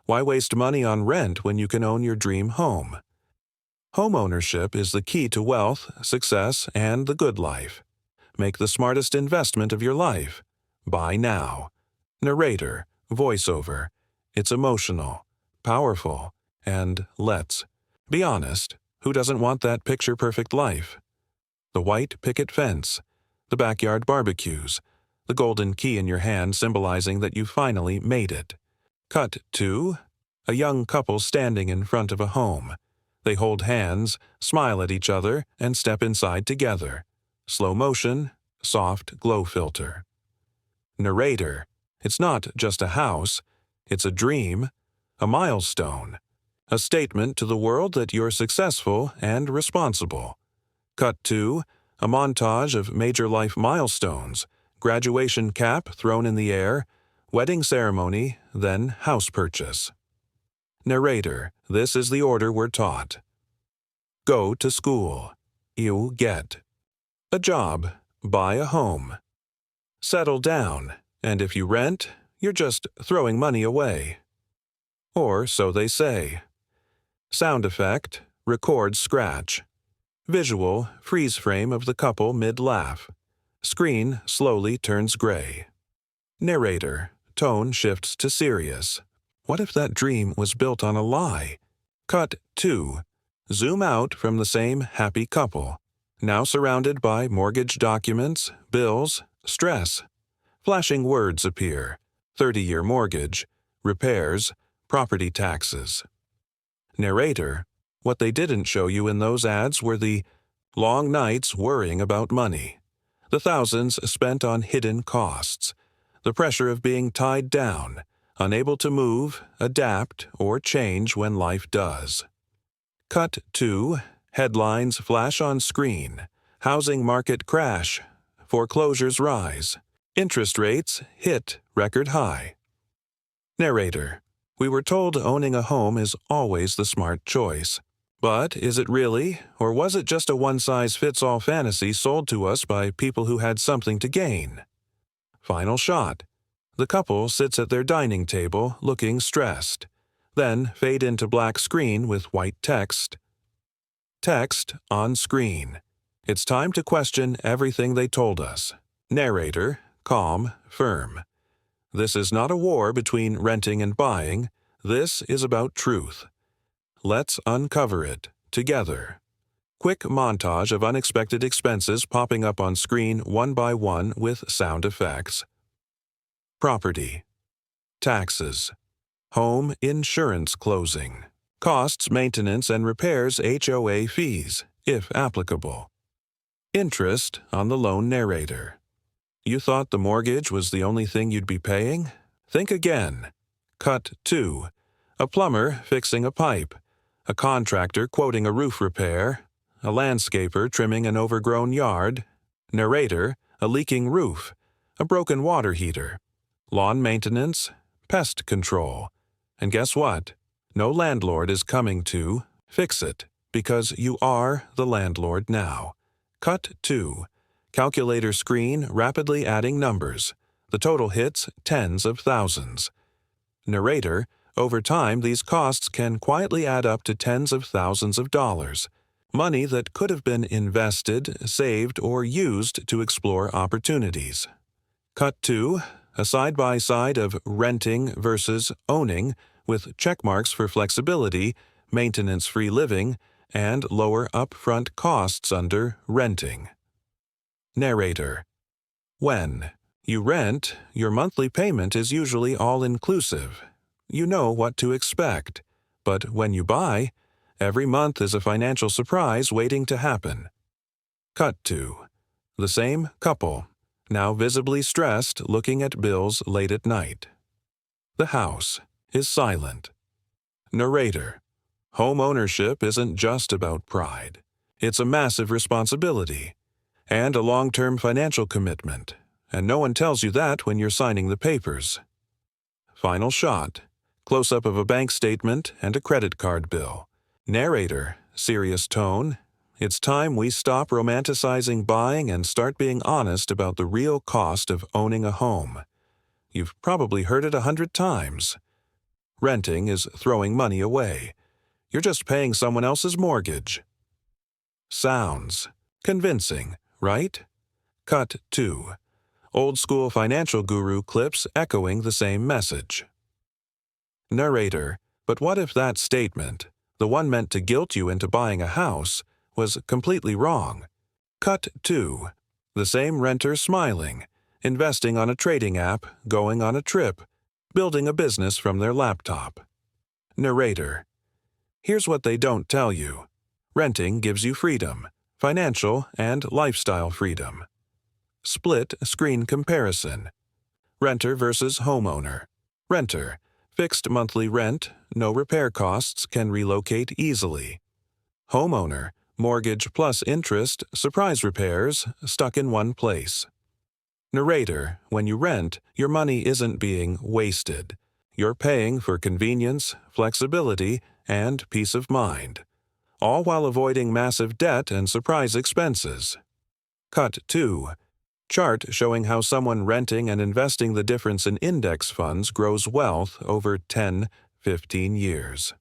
Why waste money on rent when you can own your dream home? Homeownership is the key to wealth, success, and the good life. Make the smartest investment of your life. Buy now. Narrator, voiceover. It's emotional, powerful, and let's be honest, who doesn't want that picture-perfect life? The white picket fence, the backyard barbecues, the golden key in your hand symbolizing that you finally made it. Cut to a young couple standing in front of a home. They hold hands, smile at each other, and step inside together. Slow motion, soft glow filter. Narrator, it's not just a house, it's a dream, a milestone, a statement to the world that you're successful and responsible. Cut to a montage of major life milestones, graduation cap thrown in the air, wedding ceremony, then house purchase. Narrator, this is the order we're taught. Go to school. You get a job. Buy a home. Settle down, and if you rent, you're just throwing money away. Or so they say. Sound effect, record scratch. Visual, freeze frame of the couple mid-laugh. Screen slowly turns gray. Narrator, tone shifts to serious. What if that dream was built on a lie? Cut to. Zoom out from the same happy couple. Now surrounded by mortgage documents, bills, stress. Flashing words appear. 30-year mortgage, repairs, property taxes. Narrator, what they didn't show you in those ads were the long nights worrying about money, the thousands spent on hidden costs, the pressure of being tied down, unable to move, adapt, or change when life does. Cut to, headlines flash on screen, housing market crash, foreclosures rise, interest rates hit record high. Narrator, we were told owning a home is always the smart choice. But is it really, or was it just a one-size-fits-all fantasy sold to us by people who had something to gain? Final shot. The couple sits at their dining table looking stressed. Then fade into black screen with white text. Text on screen. It's time to question everything they told us. Narrator, calm, firm. This is not a war between renting and buying. This is about truth. Let's uncover it together. Quick montage of unexpected expenses popping up on screen one by one with sound effects. Property. Taxes. Home insurance closing. Costs, maintenance, and repairs HOA fees, if applicable. Interest on the loan narrator. You thought the mortgage was the only thing you'd be paying? Think again. Cut to. A plumber fixing a pipe. A contractor quoting a roof repair. A landscaper trimming an overgrown yard. Narrator, a leaking roof. A broken water heater. Lawn maintenance. Pest control. And guess what? No landlord is coming to fix it, because you are the landlord now. Cut to. Calculator screen rapidly adding numbers. The total hits tens of thousands. Narrator, over time these costs can quietly add up to tens of thousands of dollars. Money that could have been invested, saved, or used to explore opportunities. Cut to. A side-by-side of renting versus owning, with checkmarks for flexibility, maintenance-free living, and lower upfront costs under renting. Narrator. When you rent, your monthly payment is usually all-inclusive. You know what to expect. But when you buy, every month is a financial surprise waiting to happen. Cut to. The same couple, now visibly stressed, looking at bills late at night. The house is silent. Narrator. Home ownership isn't just about pride. It's a massive responsibility and a long-term financial commitment, and no one tells you that when you're signing the papers. Final shot. Close-up of a bank statement and a credit card bill. Narrator, serious tone. It's time we stop romanticizing buying and start being honest about the real cost of owning a home. You've probably heard it 100 times. Renting is throwing money away. You're just paying someone else's mortgage. Sounds convincing, right? Cut 2. Old school financial guru clips echoing the same message. Narrator: but what if that statement, the one meant to guilt you into buying a house, was completely wrong? Cut 2. The same renter smiling, investing on a trading app, going on a trip, building a business from their laptop. Narrator: here's what they don't tell you. Renting gives you freedom, financial and lifestyle freedom. Split screen comparison. Renter versus homeowner. Renter: fixed monthly rent, no repair costs, can relocate easily. Homeowner: mortgage plus interest, surprise repairs, stuck in one place. Narrator: when you rent, your money isn't being wasted. You're paying for convenience, flexibility, and peace of mind, all while avoiding massive debt and surprise expenses. Cut 2. Chart showing how someone renting and investing the difference in index funds grows wealth over 10, 15 years.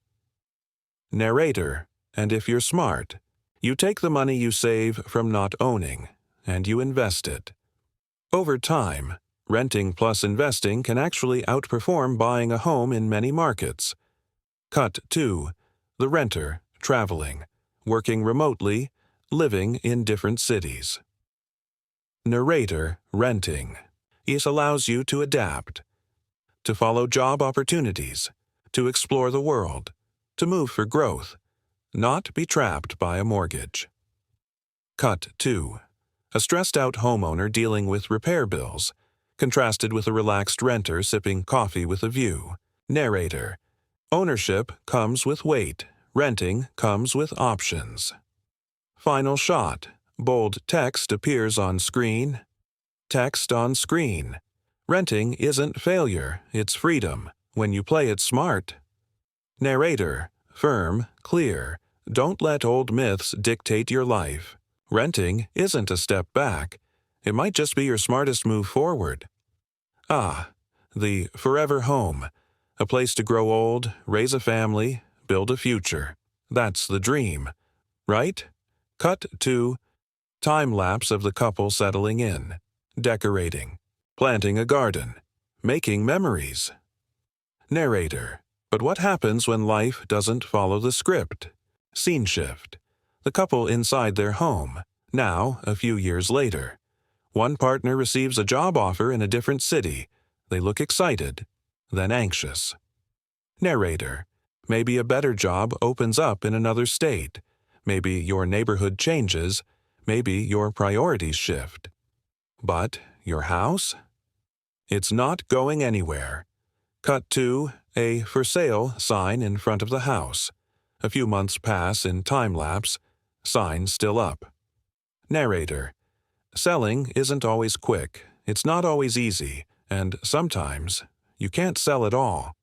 Narrator: and if you're smart, you take the money you save from not owning, and you invest it. Over time, renting plus investing can actually outperform buying a home in many markets. Cut 2. The renter, traveling, working remotely, living in different cities. Narrator: renting. It allows you to adapt, to follow job opportunities, to explore the world, to move for growth, not be trapped by a mortgage. Cut 2. A stressed-out homeowner dealing with repair bills, contrasted with a relaxed renter sipping coffee with a view. Narrator: ownership comes with weight, renting comes with options. Final shot. Bold text appears on screen. Text on screen. Renting isn't failure, it's freedom, when you play it smart. Narrator: firm, clear. Don't let old myths dictate your life. Renting isn't a step back. It might just be your smartest move forward. The forever home. A place to grow old, raise a family, build a future. That's the dream, right? Cut 2. Time-lapse of the couple settling in, decorating, planting a garden, making memories. Narrator: but what happens when life doesn't follow the script? Scene shift. The couple inside their home, now a few years later. One partner receives a job offer in a different city. They look excited, then anxious. Narrator: maybe a better job opens up in another state. Maybe your neighborhood changes. Maybe your priorities shift. But your house? It's not going anywhere. Cut 2. A for sale sign in front of the house. A few months pass in time-lapse. Sign still up. Narrator: selling isn't always quick. It's not always easy. And sometimes you can't sell at all.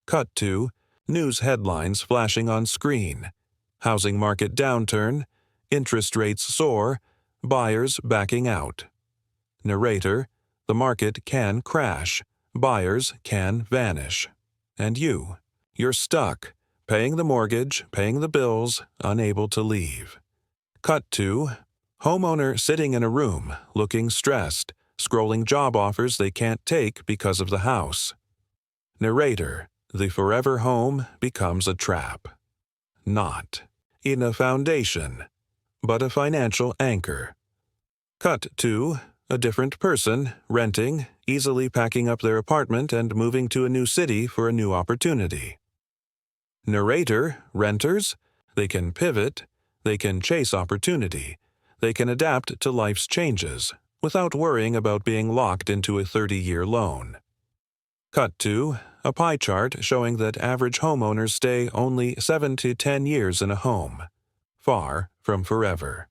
Cut 2. News headlines flashing on screen. Housing market downturn. Interest rates soar, buyers backing out. Narrator: the market can crash, buyers can vanish. And you're stuck, paying the mortgage, paying the bills, unable to leave. Cut 2. Homeowner sitting in a room, looking stressed, scrolling job offers they can't take because of the house. Narrator: the forever home becomes a trap. Not in a foundation, but a financial anchor. Cut 2. A different person, renting, easily packing up their apartment and moving to a new city for a new opportunity. Narrator: renters, they can pivot, they can chase opportunity, they can adapt to life's changes without worrying about being locked into a 30-year loan. Cut 2. A pie chart showing that average homeowners stay only 7 to 10 years in a home. Far from forever.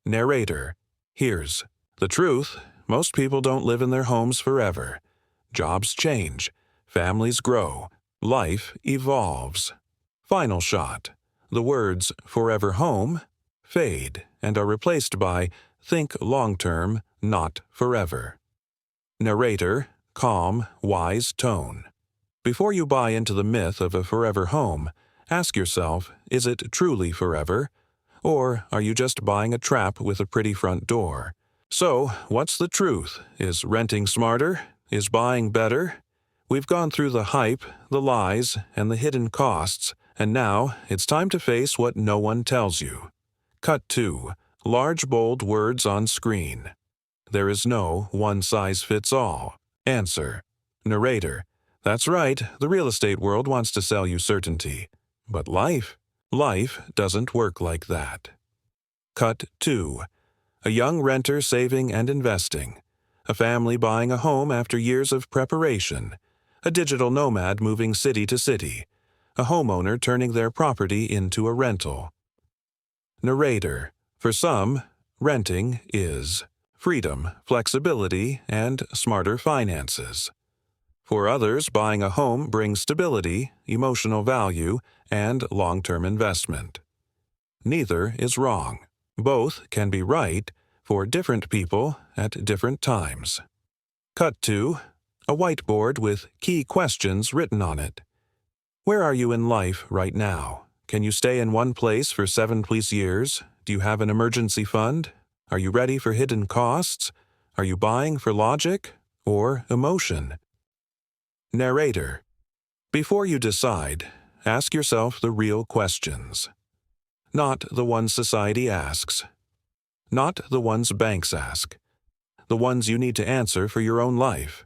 Narrator: here's the truth. Most people don't live in their homes forever. Jobs change. Families grow. Life evolves. Final shot. The words "forever home" fade and are replaced by "think long-term, not forever." Narrator: calm, wise tone. Before you buy into the myth of a forever home, ask yourself, is it truly forever? Or are you just buying a trap with a pretty front door? So, what's the truth? Is renting smarter? Is buying better? We've gone through the hype, the lies, and the hidden costs, and now it's time to face what no one tells you. Cut 2. Large bold words on screen. There is no one-size-fits-all. Answer. Narrator. That's right, the real estate world wants to sell you certainty. But life doesn't work like that. Cut 2. A young renter saving and investing. A family buying a home after years of preparation. A digital nomad moving city to city. A homeowner turning their property into a rental. Narrator. For some, renting is freedom, flexibility, and smarter finances. For others, buying a home brings stability, emotional value, and long-term investment. Neither is wrong. Both can be right for different people at different times. Cut 2. A whiteboard with key questions written on it. Where are you in life right now? Can you stay in one place for 7+ years? Do you have an emergency fund? Are you ready for hidden costs? Are you buying for logic or emotion? Narrator. Before you decide, ask yourself the real questions. Not the ones society asks. Not the ones banks ask. The ones you need to answer for your own life.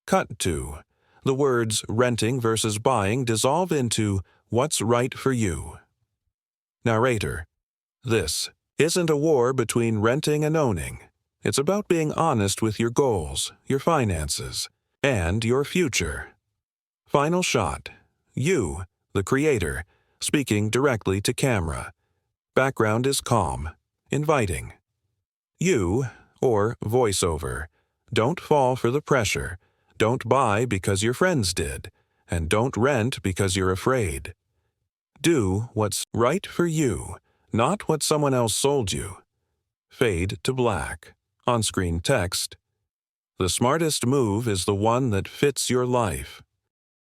Cut 2. The words renting versus buying dissolve into what's right for you. Narrator. This isn't a war between renting and owning. It's about being honest with your goals, your finances, and your future. Final shot. You, the creator, speaking directly to camera. Background is calm, inviting. You, or voiceover. Don't fall for the pressure. Don't buy because your friends did. And don't rent because you're afraid. Do what's right for you, not what someone else sold you. Fade to black. On-screen text. The smartest move is the one that fits your life.